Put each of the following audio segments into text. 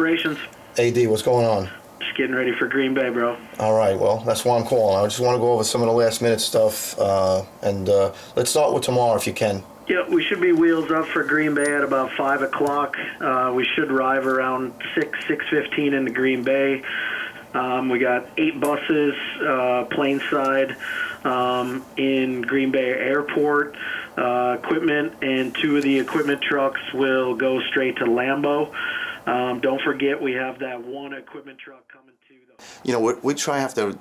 Operations. AD, what's going on? Just getting ready for Green Bay, bro. All right, well, that's why I'm calling. I just want to go over some of the last-minute stuff, and let's start with tomorrow if you can. Yeah, we should be wheels up for Green Bay at about 5 o'clock. We should arrive around 6:15 into Green Bay. We got 8 buses, plainside, in Green Bay Airport. Equipment, and 2 of the equipment trucks will go straight to Lambeau. Don't forget, we have that 1 equipment truck coming to the... You know, we try to have to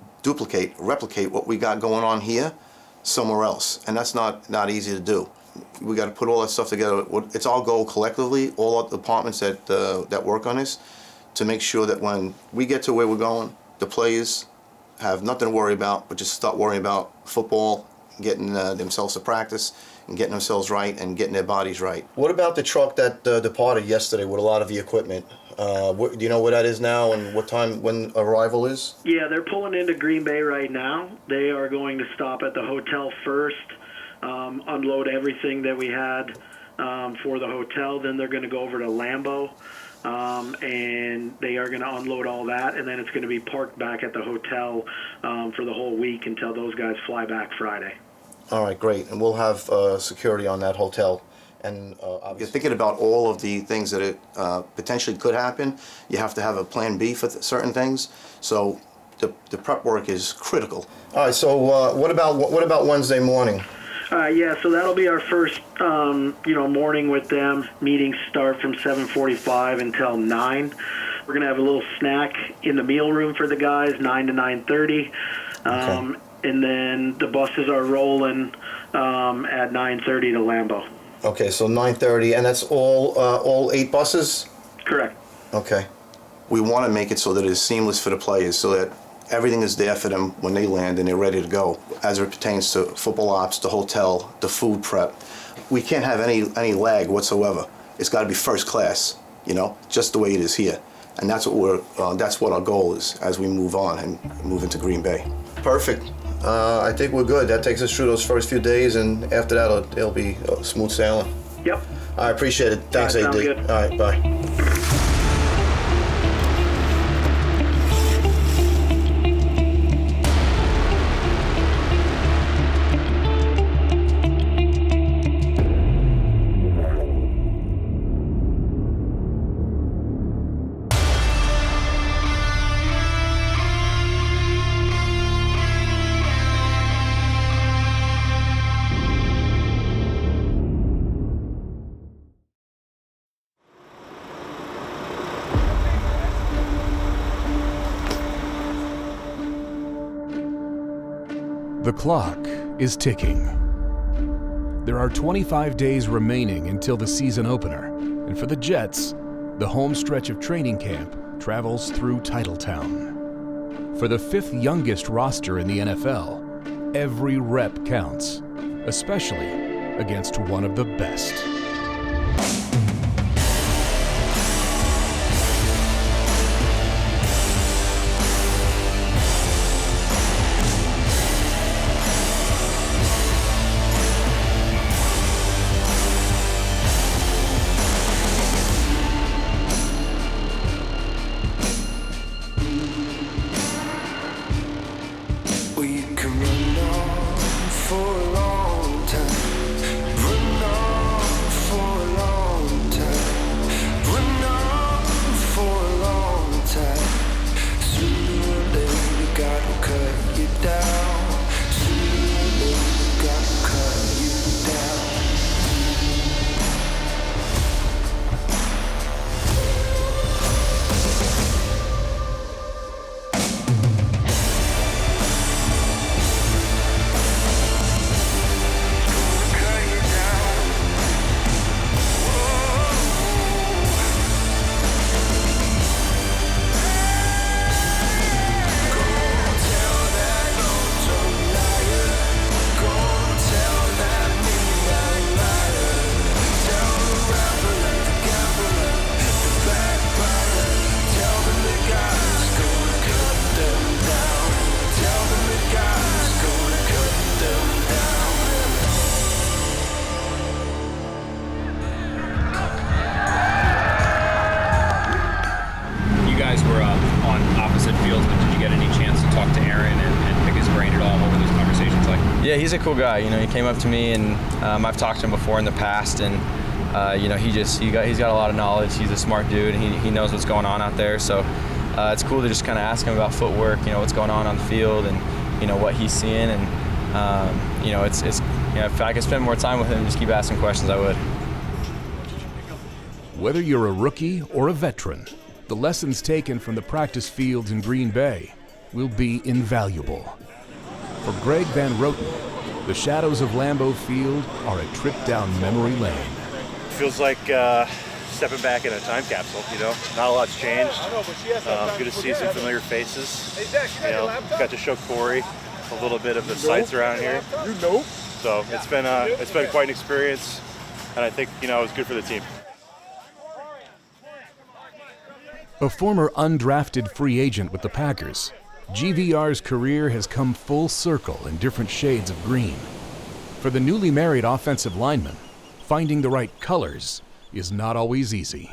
replicate what we got going on here somewhere else, and that's not easy to do. We got to put all that stuff together. It's all goal collectively, all our departments that work on this, to make sure that when we get to where we're going, the players have nothing to worry about, but just start worrying about football, getting themselves to practice, and getting themselves right and getting their bodies right. What about the truck that departed yesterday with a lot of the equipment? Do you know where that is now and what time, when arrival is? Yeah, they're pulling into Green Bay right now. They are going to stop at the hotel first, unload everything that we had for the hotel. Then they're going to go over to Lambeau, and they are going to unload all that, and then it's going to be parked back at the hotel for the whole week until those guys fly back Friday. All right, great. And we'll have security on that hotel. And you're thinking about all of the things that potentially could happen. You have to have a plan B for certain things. So the prep work is critical. All right. So what about Wednesday morning? Yeah. So that'll be our first morning with them. Meetings start from 7:45 until 9. We're gonna have a little snack in the meal room for the guys, 9 to 9:30. Okay. And then the buses are rolling at 9:30 to Lambeau. Okay, so 9:30, and that's all 8 buses? Correct. Okay. We want to make it so that it's seamless for the players, so that everything is there for them when they land and they're ready to go. As it pertains to football ops, the hotel, the food prep, we can't have any lag whatsoever. It's got to be first class, just the way it is here. And that's what our goal is as we move on and move into Green Bay. Perfect. I think we're good. That takes us through those first few days, and after that, it'll be smooth sailing. Yep. I appreciate it. Thanks, AD. Sounds good. All right, bye. The clock is ticking. There are 25 days remaining until the season opener, and for the Jets, the home stretch of training camp travels through Titletown. For the 5th youngest roster in the NFL, every rep counts, especially against one of the best. he's a cool guy. You know, he came up to me, and I've talked to him before in the past, and you know, he's got a lot of knowledge. He's a smart dude, and he knows what's going on out there. So it's cool to just kind of ask him about footwork, you know, what's going on the field, and you know what he's seeing, and you know, it's you know, if I could spend more time with him and just keep asking questions, I would. Whether you're a rookie or a veteran, the lessons taken from the practice fields in Green Bay will be invaluable. For Greg Van Roten, the shadows of Lambeau Field are a trip down memory lane. Feels like stepping back in a time capsule, you know. Not a lot's changed. Good to see some familiar faces. You know, got to show Corey a little bit of the sights around here. So it's been quite an experience, and I think, you know, it was good for the team. A former undrafted free agent with the Packers, GVR's career has come full circle in different shades of green. For the newly married offensive lineman, finding the right colors is not always easy.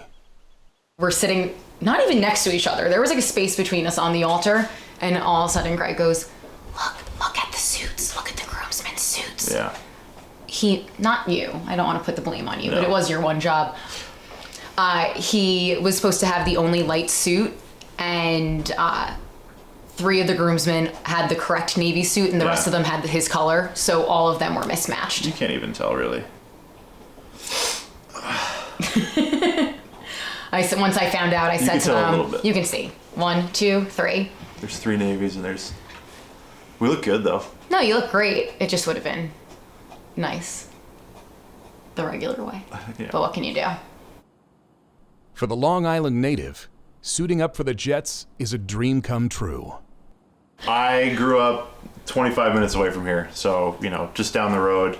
We're sitting not even next to each other. There was like a space between us on the altar, and all of a sudden Greg goes, look at the suits. Look at the groomsmen's suits. Yeah. Not you. I don't want to put the blame on you, No. but it was your one job. He was supposed to have the only light suit, and 3 of the groomsmen had the correct navy suit, and the rest of them had his color, so all of them were mismatched. You can't even tell, really. Once I found out, I said can to tell a them, little bit. you can see. 1, 2, 3. There's 3 navies, and there's... We look good, though. No, you look great. It just would have been nice the regular way. Yeah. But what can you do? For the Long Island native, suiting up for the Jets is a dream come true. I grew up 25 minutes away from here, so, you know, just down the road.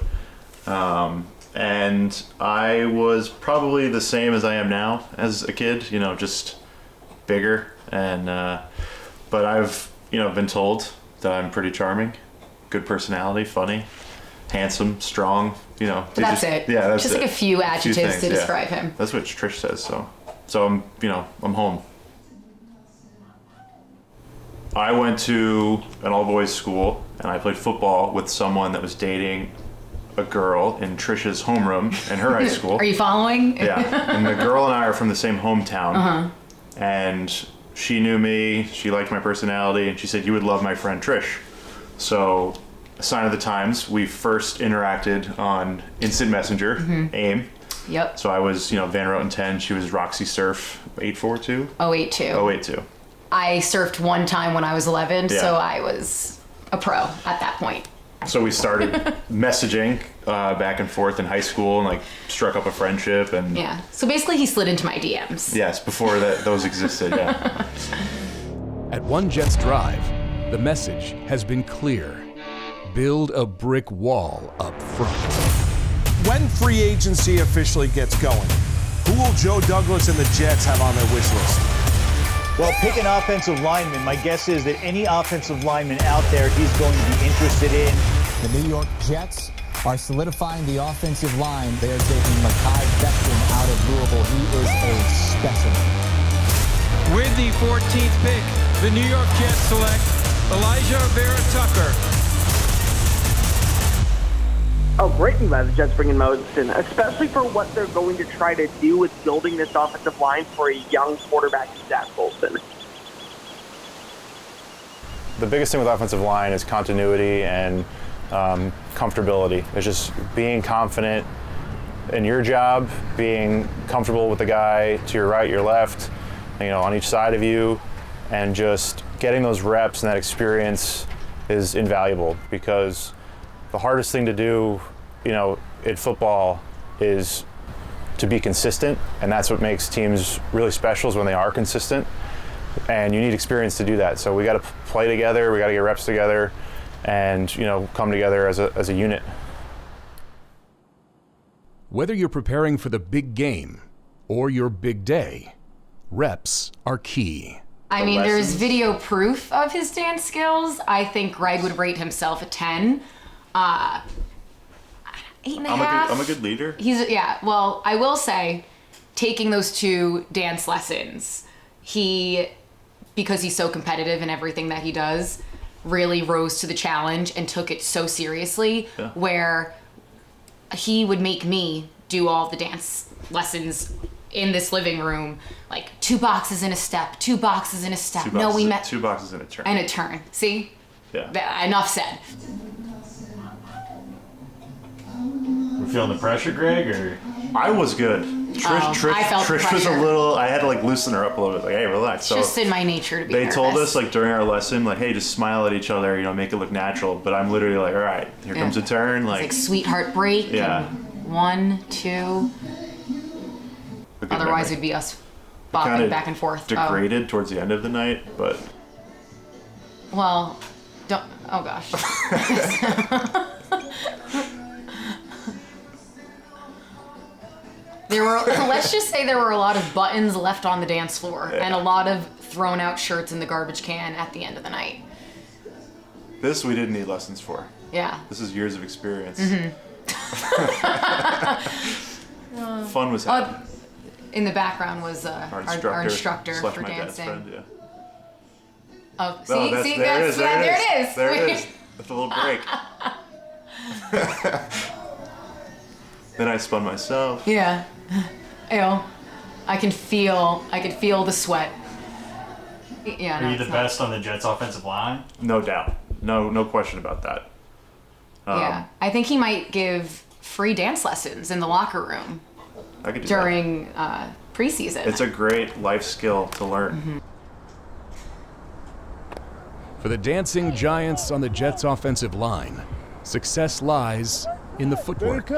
And I was probably the same as I am now as a kid, you know, just bigger. And but I've, you know, been told that I'm pretty charming, good personality, funny, handsome, strong, you know. But that's it. Yeah, that's just it. like a few adjectives things, to yeah. describe him. That's what Trish says, so I'm, you know, I'm home. I went to an all-boys school, and I played football with someone that was dating a girl in Trish's homeroom in her high school. Are you following? Yeah, and the girl and I are from the same hometown. And she knew me, she liked my personality, and she said, you would love my friend Trish. So, a sign of the times, we first interacted on Instant Messenger, AIM. Yep. So I was, you know, Van Roten 10, she was Roxy Surf 842? 082. 082. I surfed one time when I was 11, Yeah. so I was a pro at that point. So we started messaging back and forth in high school and like struck up a friendship and Yeah. So basically he slid into my DMs. yes, before those existed, yeah. At One Jets Drive, the message has been clear. Build a brick wall up front. When free agency officially gets going, who will Joe Douglas and the Jets have on their wish list? Well, pick an offensive lineman. My guess is that any offensive lineman out there he's going to be interested in. The New York Jets are solidifying the offensive line. They are taking Mekhi Becton out of Louisville. He is a specimen. With the 14th pick, the New York Jets select Elijah Vera-Tucker. Oh, great. I'm glad the Jets bring in Moses in, especially for what they're going to try to do with building this offensive line for a young quarterback, Zach Wilson. The biggest thing with offensive line is continuity and comfortability. It's just being confident in your job, being comfortable with the guy to your right, your left, you know, on each side of you, and just getting those reps and that experience is invaluable because the hardest thing to do, you know, in football is to be consistent, and that's what makes teams really special is when they are consistent, and you need experience to do that. So we got to play together, we got to get reps together, and, you know, come together as a unit. Whether you're preparing for the big game or your big day, reps are key. I mean, there's video proof of his dance skills. I think Greg would rate himself a 10. 8.5. I'm a good leader. Well, I will say, taking those 2 dance lessons, because he's so competitive in everything that he does, really rose to the challenge and took it so seriously, where he would make me do all the dance lessons in this living room, like 2 boxes in a step, 2 boxes in a step. 2 boxes, No, we met 2 boxes in a turn. and a turn. See? Yeah. Enough said. We're feeling the pressure, Greg, or? I was good. Trish was a little. I had to like loosen her up a little bit. Like, hey, relax. It's So just in my nature to be they nervous. told us like during our lesson, like, hey, just smile at each other. You know, make it look natural. But I'm literally like, all right, here comes a turn. It's like sweetheart break. Yeah. And 1, 2. Otherwise, it'd be us bopping Kinda back and forth. Degraded towards the end of the night, but. Well, don't. Oh gosh. There were. Let's just say there were a lot of buttons left on the dance floor and a lot of thrown out shirts in the garbage can at the end of the night. This we didn't need lessons for. Yeah. This is years of experience. Mm-hmm. Fun was happening. In the background was our instructor slash for my dad's dancing. friend, yeah. Oh, see, Oh, see, there that's, it is. yeah, there it is. There it is. With a little break. Then I spun myself. Yeah. Ew. I can feel the sweat. Yeah. Are you the best on the Jets offensive line? No doubt. No question about that. Yeah. I think he might give free dance lessons in the locker room I could do during preseason. that. It's a great life skill to learn. Mm-hmm. For the dancing giants on the Jets' offensive line, success lies in the footwork.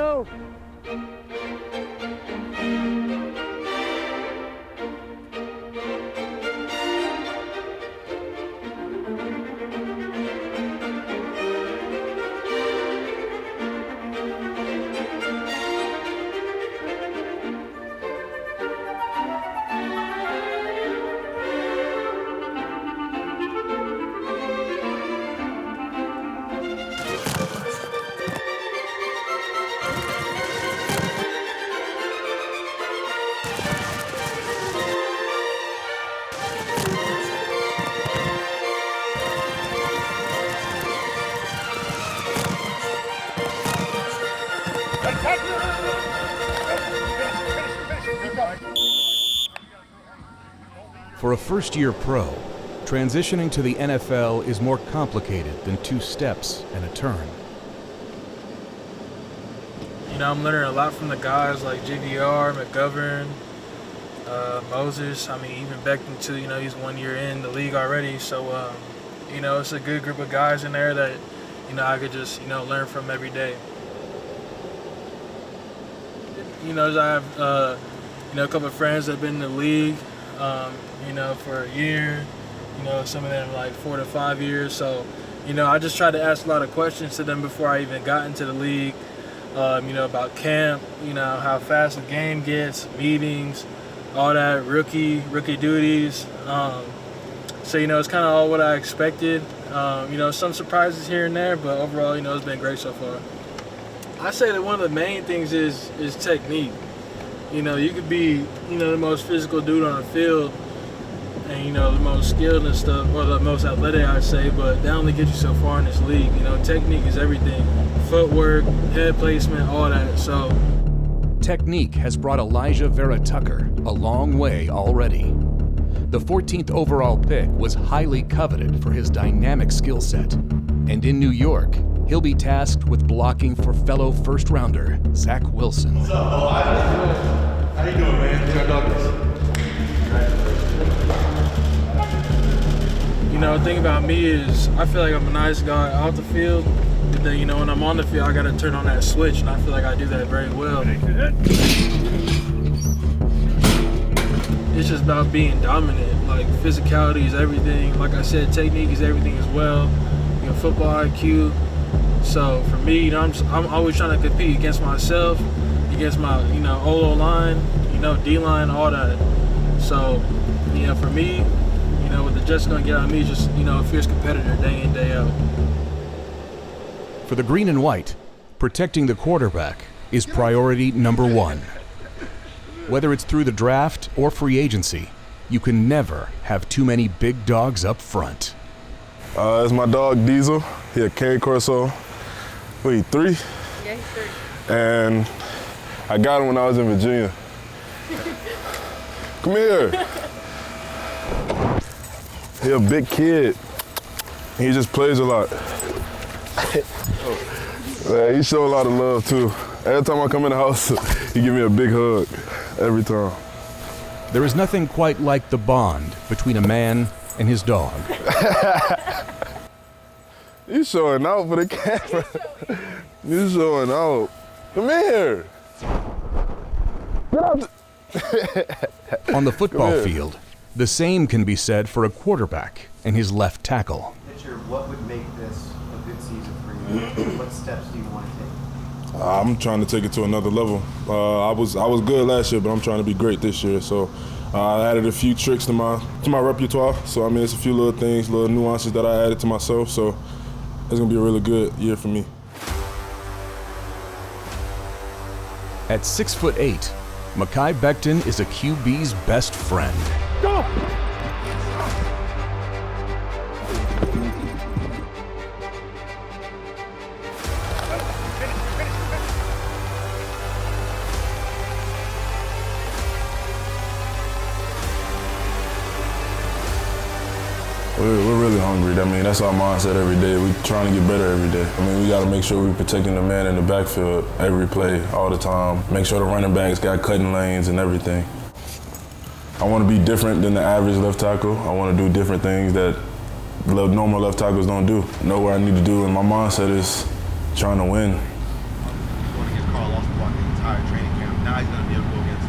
For a first-year pro, transitioning to the NFL is more complicated than 2 steps and a turn. You know, I'm learning a lot from the guys like JVR, McGovern, Moses. I mean, even Becton too. You know, he's 1 year in the league already. So, you know, it's a good group of guys in there that, you know, I could just, you know, learn from every day. You know, I have, you know, a couple of friends that have been in the league, you know, for a year. You know, some of them like 4 to 5 years. So, you know, I just tried to ask a lot of questions to them before I even got into the league. You know, about camp, you know, how fast the game gets, meetings, all that, rookie duties. So, you know, it's kind of all what I expected. You know, some surprises here and there, but overall, you know, it's been great so far. I say that one of the main things is technique. You know, you could be, you know, the most physical dude on the field and, you know, the most skilled and stuff, or the most athletic, I'd say, but that only gets you so far in this league. You know, technique is everything. Footwork, head placement, all that, so. Technique has brought Elijah Vera Tucker a long way already. The 14th overall pick was highly coveted for his dynamic skill set. And in New York, he'll be tasked with blocking for fellow first-rounder Zach Wilson. What's up, Elijah? How you doing, man? Joe Douglas. You know, the thing about me is I feel like I'm a nice guy off the field, but then, you know, when I'm on the field, I got to turn on that switch, and I feel like I do that very well. It's just about being dominant. Like, physicality is everything. Like I said, technique is everything as well. You know, football IQ. So for me, you know, I'm always trying to compete against myself, against my, you know, O line, you know, D line, all that. So, you know, for me, you know, what the Jets are gonna get out of me is just, you know, a fierce competitor day in, day out. For the green and white, protecting the quarterback is priority number 1. Whether it's through the draft or free agency, you can never have too many big dogs up front. It's my dog Diesel. He a Cane Corso. What, he 3? Yeah, he's 3. And I got him when I was in Virginia. Come here. He a big kid. He just plays a lot. Man, he show a lot of love too. Every time I come in the house, he give me a big hug. Every time. There is nothing quite like the bond between a man and his dog. You showing out for the camera. You showing out. Come here. Get out. On the football field, the same can be said for a quarterback and his left tackle. Pitcher, what would make this a good season for you? What steps do you want to take? I'm trying to take it to another level. I was good last year, but I'm trying to be great this year. So I added a few tricks to my repertoire. So I mean, it's a few little things, little nuances that I added to myself. So it's gonna be a really good year for me. At 6'8", Mekhi Becton is a QB's best friend. Go! We're really hungry. I mean, that's our mindset every day. We're trying to get better every day. I mean, we got to make sure we're protecting the man in the backfield every play, all the time. Make sure the running backs got cutting lanes and everything. I want to be different than the average left tackle. I want to do different things that normal left tackles don't do. Know what I need to do, and my mindset is trying to win. I want to get Carl off the block the entire training camp. Now he's going to be able to go against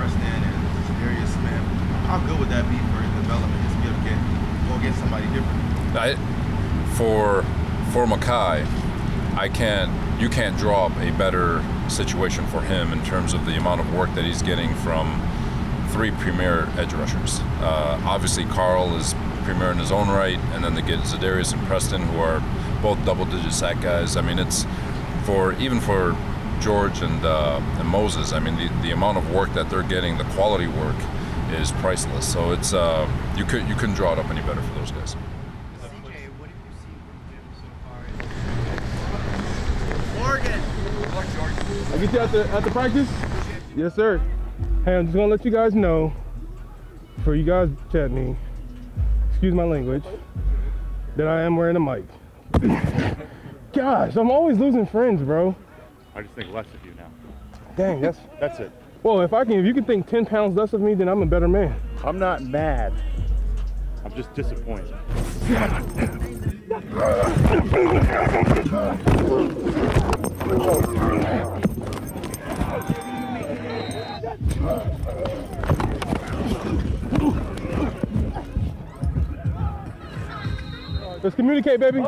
Preston and Darius Smith. How good would that be for his development, just to be able to go against somebody different? For Mekhi, you can't draw up a better situation for him in terms of the amount of work that he's getting from 3 premier edge rushers. Obviously, Carl is premier in his own right, and then they get Zadarius and Preston, who are both double-digit sack guys. I mean, it's even for George and Moses. I mean, the amount of work that they're getting, the quality work, is priceless. So it's you couldn't draw it up any better for those guys. Morgan. I get you at the practice? Yes, sir. Hey, I'm just gonna let you guys know, for you guys chat me, excuse my language, that I am wearing a mic. Gosh, I'm always losing friends, bro. I just think less of you now. Dang, that's it. Well, if you can think 10 pounds less of me, then I'm a better man. I'm not mad. I'm just disappointed. Let's communicate, baby.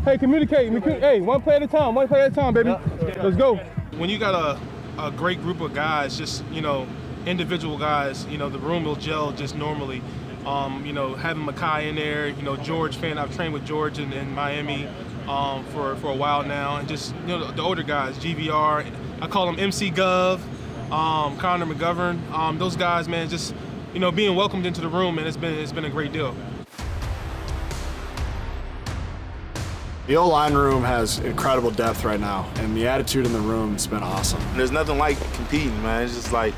Hey, communicate. Hey, one play at a time, baby. Let's go. When you got a great group of guys, just, individual guys, the room will gel just normally. Having Mekhi in there, George fan, I've trained with George in Miami for a while now, and just, the older guys, GVR, I call them MC Gov, Connor McGovern, those guys, man, just, being welcomed into the room, and it's been a great deal. The O-line room has incredible depth right now, and the attitude in the room has been awesome. There's nothing like competing, man. It's just like,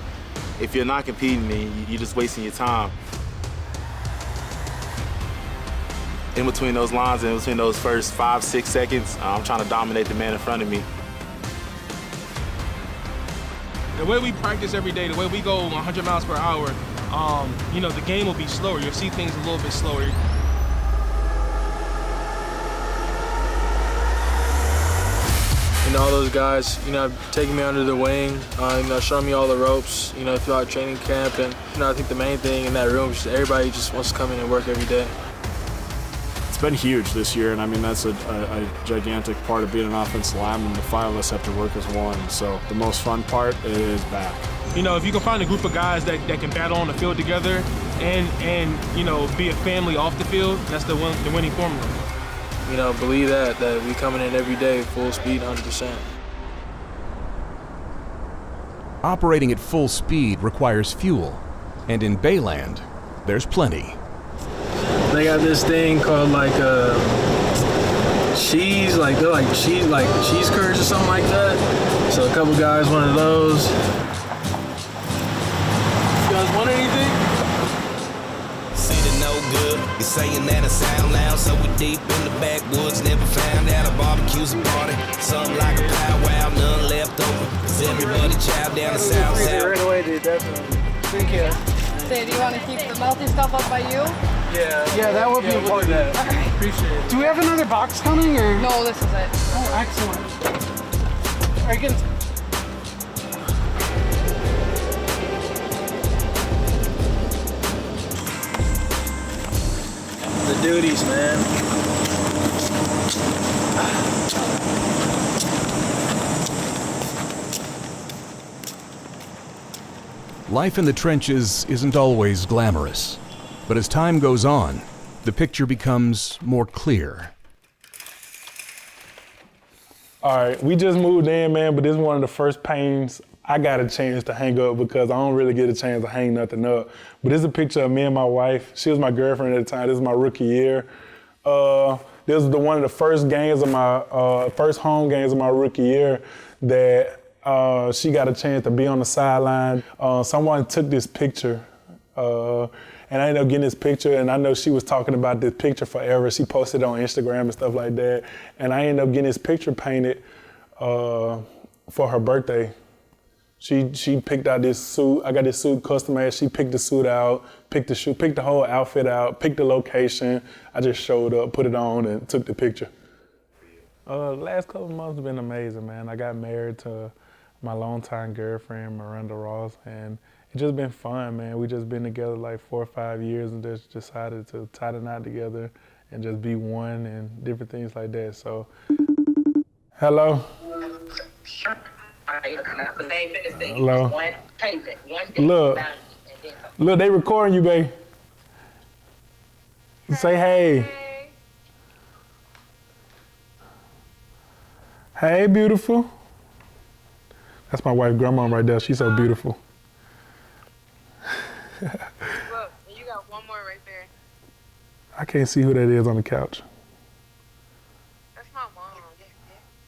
if you're not competing, then you're just wasting your time. In between those lines, in between those first 5-6 seconds, I'm trying to dominate the man in front of me. The way we practice every day, the way we go 100 miles per hour, the game will be slower. You'll see things a little bit slower. All those guys, taking me under the wing, showing me all the ropes, throughout training camp. And, I think the main thing in that room is just everybody just wants to come in and work every day. It's been huge this year, and I mean, that's a gigantic part of being an offensive lineman. The 5 of us have to work as one, so the most fun part is back. If you can find a group of guys that can battle on the field together and be a family off the field, that's the winning formula. Believe that we coming in every day, full speed, 100%. Operating at full speed requires fuel, and in Bayland, there's plenty. Thank they got this thing called like cheese, like they're like cheese curds or something like that. So a couple guys wanted those. You guys want anything? See the no good, you're saying that it sound loud, so we deep in the backwoods, never found out a barbecue's a party. Something like a powwow, none left over, 'cause everybody chowed down the south side. Right away, dude, definitely. Thank you. Say, do you want to keep the melty stuff up by you? Yeah, that would be important. Okay. Appreciate it. Do we have another box coming, or? No, this is it. Oh, excellent. Are you gonna... The duties, man. Life in the trenches isn't always glamorous, but as time goes on, the picture becomes more clear. All right, we just moved in, man, but this is one of the first paintings I got a chance to hang up because I don't really get a chance to hang nothing up. But this is a picture of me and my wife. She was my girlfriend at the time. This is my rookie year. This was one of the first games of my, first home games of my rookie year that she got a chance to be on the sideline. Someone took this picture, and I ended up getting this picture, and I know she was talking about this picture forever. She posted it on Instagram and stuff like that, and I ended up getting this picture painted for her birthday. She picked out this suit. I got this suit custom made. She picked the suit out, picked the shoe, picked the whole outfit out, picked the location. I just showed up, put it on, and took the picture. The last couple of months have been amazing, man. I got married to my longtime girlfriend, Miranda Ross, and it's just been fun, man. We just been together like 4 or 5 years and just decided to tie the knot together and just be one and different things like that. So, hello? Hello? Look, they recording you, babe. Say hey. Hey, beautiful. That's my wife, grandma, right there. She's so beautiful. Look, you got one more right there. I can't see who that is on the couch. That's my mom.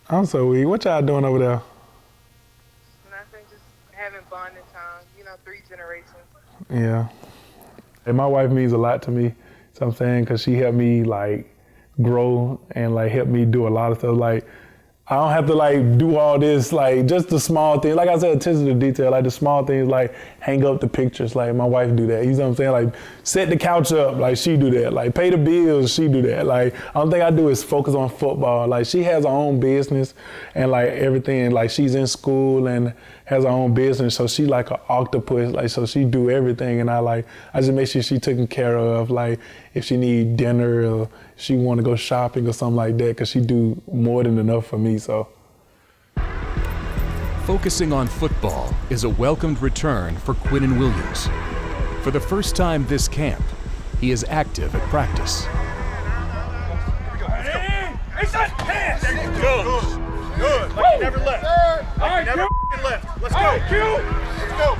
I'm so weak. What y'all doing over there? Nothing, just having bonding time. You know, 3 generations. Yeah. And my wife means a lot to me. So I'm saying, because she helped me like grow and like help me do a lot of stuff. Like, I don't have to like do all this, like just the small things. Like I said, attention to detail, like the small things, like hang up the pictures, like my wife do that. You know what I'm saying? Like set the couch up, like she do that. Like pay the bills, she do that. Like the only thing I do is focus on football. Like she has her own business and like everything. Like she's in school and has her own business, so she like an octopus. Like so she do everything, and I just make sure she taken care of. Like if she need dinner or she want to go shopping or something like that, because she do more than enough for me. So focusing on football is a welcomed return for Quinnen Williams. For the first time this camp, he is active at practice. Hey, son! Hands! Good. Like you never left. All right, never left. Let's go. Let's go.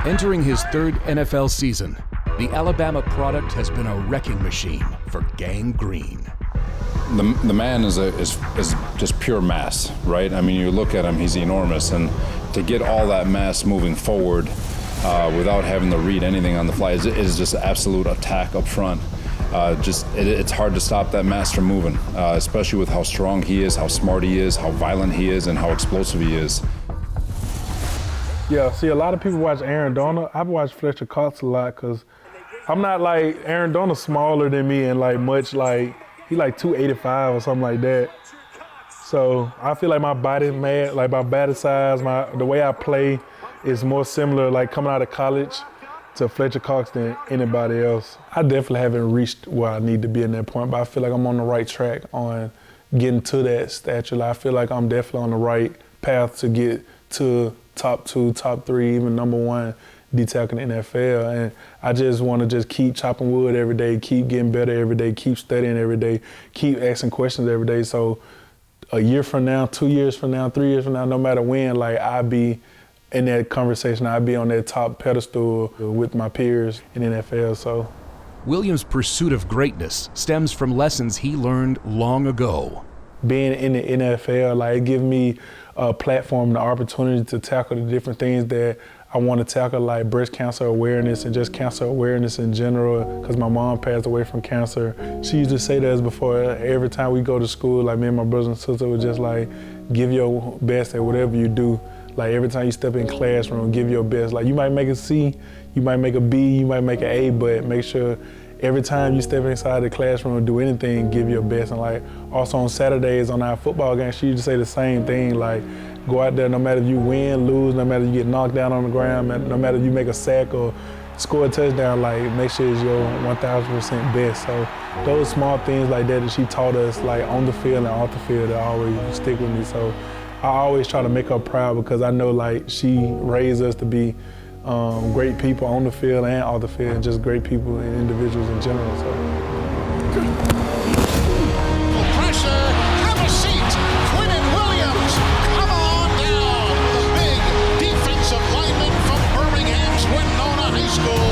Entering his 3rd NFL season, the Alabama product has been a wrecking machine for Gang Green. The man is just pure mass, right? I mean, you look at him, he's enormous, and to get all that mass moving forward without having to read anything on the fly is just absolute attack up front. It's hard to stop that mass from moving, especially with how strong he is, how smart he is, how violent he is, and how explosive he is. Yeah, see, a lot of people watch Aaron Donald. I've watched Fletcher Cox a lot because I'm not like Aaron Donald's smaller than me and like much like he like 285 or something like that. So I feel like my body mad, like my body size, the way I play is more similar like coming out of college to Fletcher Cox than anybody else. I definitely haven't reached where I need to be in that point, but I feel like I'm on the right track on getting to that stature. Like, I feel like I'm definitely on the right path to get to top 2, top 3, even number 1 D-tackle in the NFL. And I just want to just keep chopping wood every day, keep getting better every day, keep studying every day, keep asking questions every day. So a year from now, 2 years from now, 3 years from now, no matter when, like I'll be in that conversation, I'll be on that top pedestal with my peers in the NFL. So Williams' pursuit of greatness stems from lessons he learned long ago. Being in the NFL, like, it gives me a platform, the opportunity to tackle the different things that I want to tackle, like breast cancer awareness and just cancer awareness in general, because my mom passed away from cancer. She used to say to us before, every time we go to school, like, me and my brothers and sisters would just, like, give your best at whatever you do. Like, every time you step in classroom, give your best. Like, you might make a C, you might make a B, you might make an A, but make sure every time you step inside the classroom or do anything, give your best. And, like, also on Saturdays on our football games, she used to say the same thing, like, go out there no matter if you win, lose, no matter if you get knocked down on the ground, no matter if you make a sack or score a touchdown, like, make sure it's your 1,000% best. So those small things like that she taught us, like, on the field and off the field, that always stick with me. So I always try to make her proud, because I know, like, she raised us to be great people on the field and off the field, and just great people and individuals in general. So. Pressure, have a seat. Quinnen Williams, come on down. The big defensive lineman from Birmingham's Winona High School.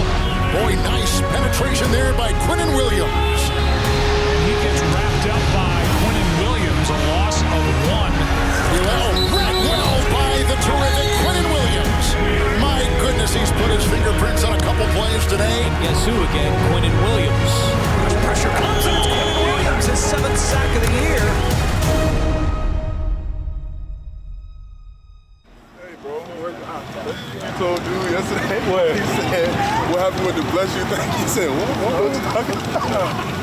Boy, nice penetration there by Quinnen Williams. And he gets wrapped up by Quinnen Williams, a loss of 1. Read well by the terrific Quinnen Williams. My goodness, he's put his fingerprints on a couple plays today. Guess who again? Quinnen Williams. Pressure comes, and it's Quinnen Williams, his 7th sack of the year. Hey, bro, I told you yesterday. What? He said, what happened with the bless you thing? He said, what was you talking about?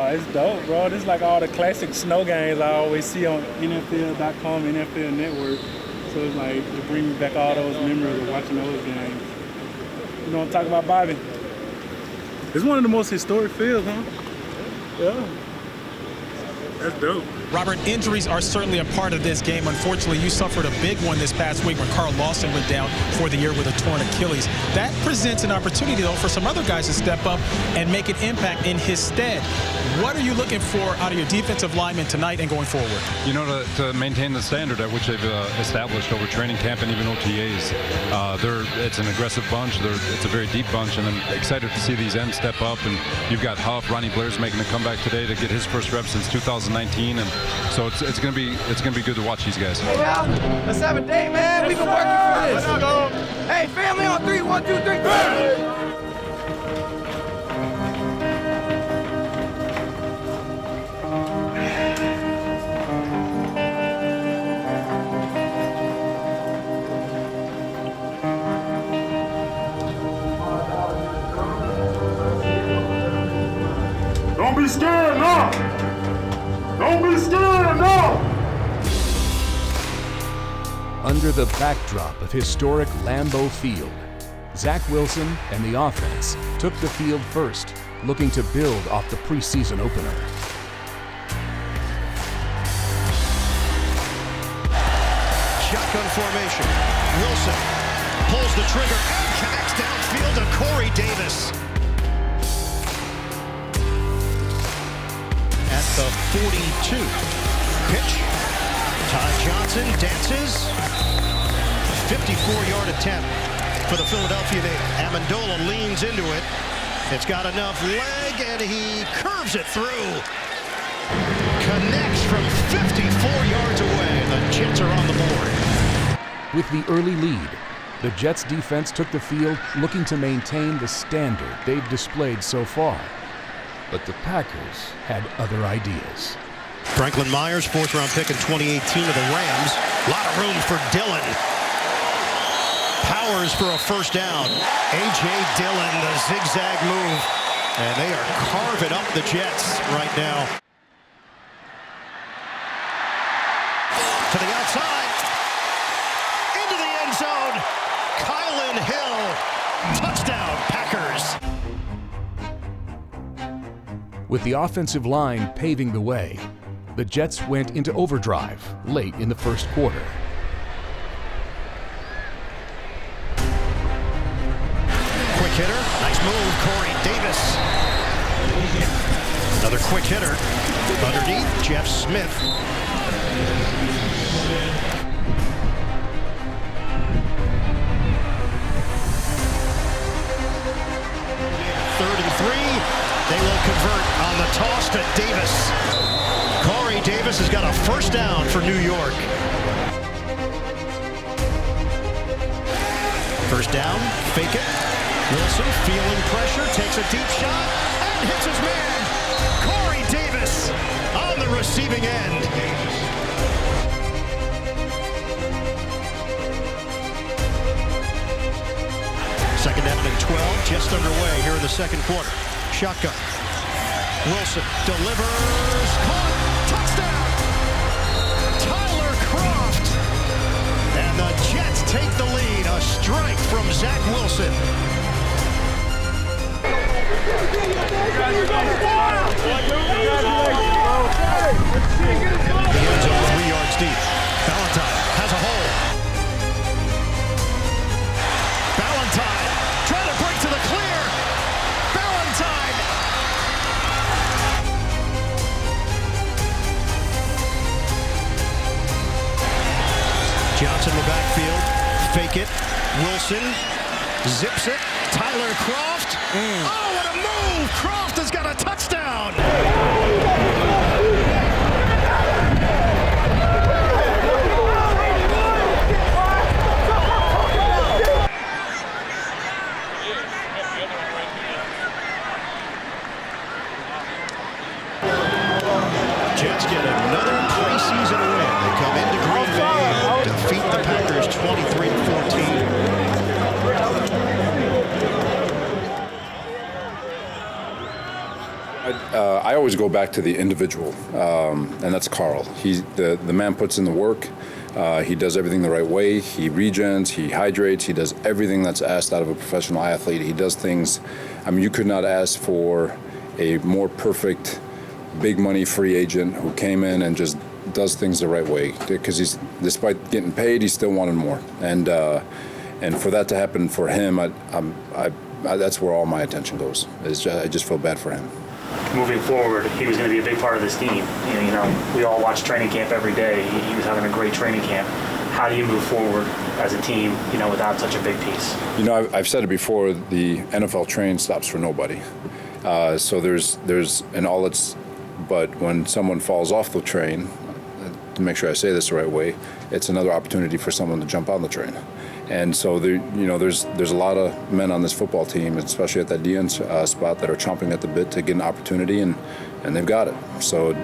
It's dope, bro. This is like all the classic snow games I always see on NFL.com, NFL Network. So it's like, it brings me back all those memories of watching those games. You know what I'm talking about, Bobby? It's one of the most historic fields, huh? Yeah. That's dope. Robert, injuries are certainly a part of this game. Unfortunately, you suffered a big one this past week when Carl Lawson went down for the year with a torn Achilles. That presents an opportunity, though, for some other guys to step up and make an impact in his stead. What are you looking for out of your defensive linemen tonight and going forward? You know, to maintain the standard at which they've established over training camp and even OTAs. It's an aggressive bunch. It's a very deep bunch, and I'm excited to see these ends step up. And you've got Huff, Ronnie Blair's making a comeback today to get his first rep since 2019, and so it's gonna be good to watch these guys. Hey, Al, let's have a day, man. We've been working for this. Let's go. Hey, family on 3. 1, 2, 3. Don't be scared, no! Don't be scared, no! Under the backdrop of historic Lambeau Field, Zach Wilson and the offense took the field first, looking to build off the preseason opener. Shotgun formation. Wilson pulls the trigger and connects downfield to Corey Davis. At the 42. Pitch. Ty Johnson dances. 54-yard attempt for the Philadelphia native. Amendola leans into it. It's got enough leg, and he curves it through. Connects from 54 yards away. The Jets are on the board. With the early lead, the Jets defense took the field looking to maintain the standard they've displayed so far. But the Packers had other ideas. Franklin Myers, 4th-round pick in 2018 of the Rams. A lot of room for Dillon. Powers for a first down. A.J. Dillon, the zigzag move. And they are carving up the Jets right now. To the outside. Into the end zone. Kylan Hill. Touchdown, Packers. With the offensive line paving the way, the Jets went into overdrive late in the first quarter. Another quick hitter underneath Jeff Smith. Third and 3. They will convert on the toss to Davis. Corey Davis has got a first down for New York. First down, fake it. Wilson feeling pressure, takes a deep shot, and hits his man. Corey Davis on the receiving end. Second down and 12, just underway here in the second quarter. Shotgun. Wilson delivers. Caught. Touchdown. Tyler Croft. And the Jets take the lead. A strike from Zach Wilson. The end zone 3 yards deep. Valentine has a hole. Valentine trying to break to the clear. Valentine. Johnson in the backfield. Fake it. Wilson zips it. Tyler Croft. Oh, what a move! Croft has got a touchdown. Jets get another preseason win. They come into Green Bay and defeat the Packers 23-14. I always go back to the individual, and that's Carl. The man puts in the work. He does everything the right way. He regens, he hydrates, he does everything that's asked out of a professional athlete. He does things, I mean, you could not ask for a more perfect, big money free agent who came in and just does things the right way. Because he's, despite getting paid, he still wanted more. And for that to happen for him, that's where all my attention goes. I just feel bad for him. Moving forward, he was going to be a big part of this team. You know, we all watch training camp every day. He was having a great training camp. How do you move forward as a team, you know, without such a big piece? You know, I've said it before, the NFL train stops for nobody. So there's an all it's, but when someone falls off the train, to make sure I say this the right way, it's another opportunity for someone to jump on the train. And so there's a lot of men on this football team, especially at that DN spot, that are chomping at the bit to get an opportunity, and they've got it. So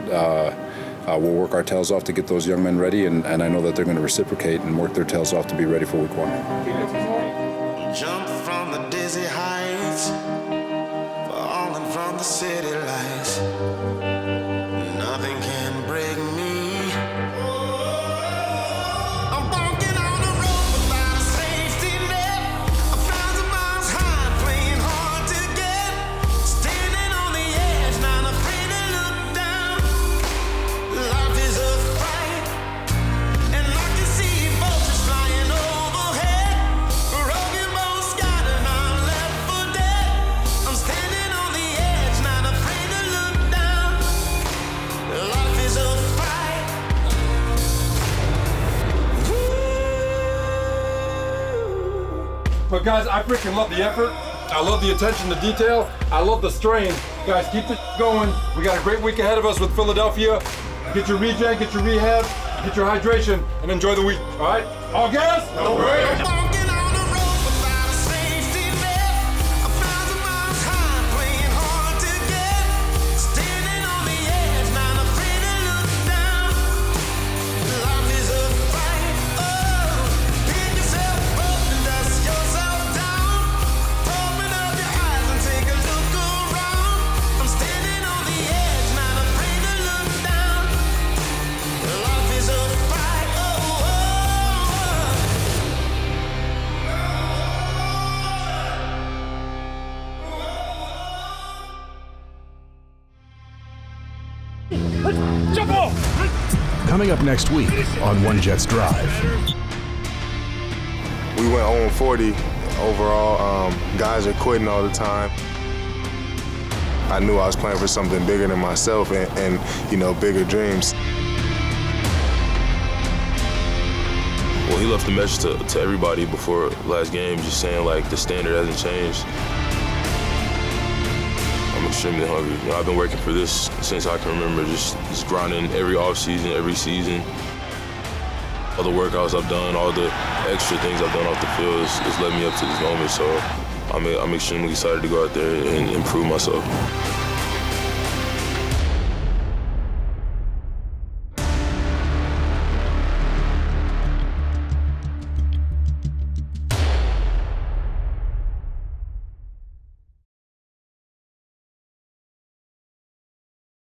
we'll work our tails off to get those young men ready, and I know that they're going to reciprocate and work their tails off to be ready for week 1. Jump from the dizzy heights, falling from the city lights. Nothing can break me. I'm walking on a road without a safety net. 1,000 miles high, playing hard to get. Standing on the edge, not afraid to look down. Life is a fight, and I can see vultures flying overhead. Broken bones scattered, I'm left for dead. I'm standing on the edge, not afraid to look down. Life is a fight. But guys, I freaking love the effort. I love the attention to detail. I love the strain. Guys, keep it going. We got a great week ahead of us with Philadelphia. Get your regen, get your rehab, get your hydration, and enjoy the week. All right? All gas? No break. Coming up next week on One Jets Drive. We went 0-40 overall. Guys are quitting all the time. I knew I was playing for something bigger than myself and you know, bigger dreams. Well, he left a message to everybody before last game, just saying like the standard hasn't changed. I'm extremely hungry. You know, I've been working for this since I can remember, just grinding every offseason, every season. All the workouts I've done, all the extra things I've done off the field has led me up to this moment. So I'm extremely excited to go out there and improve myself.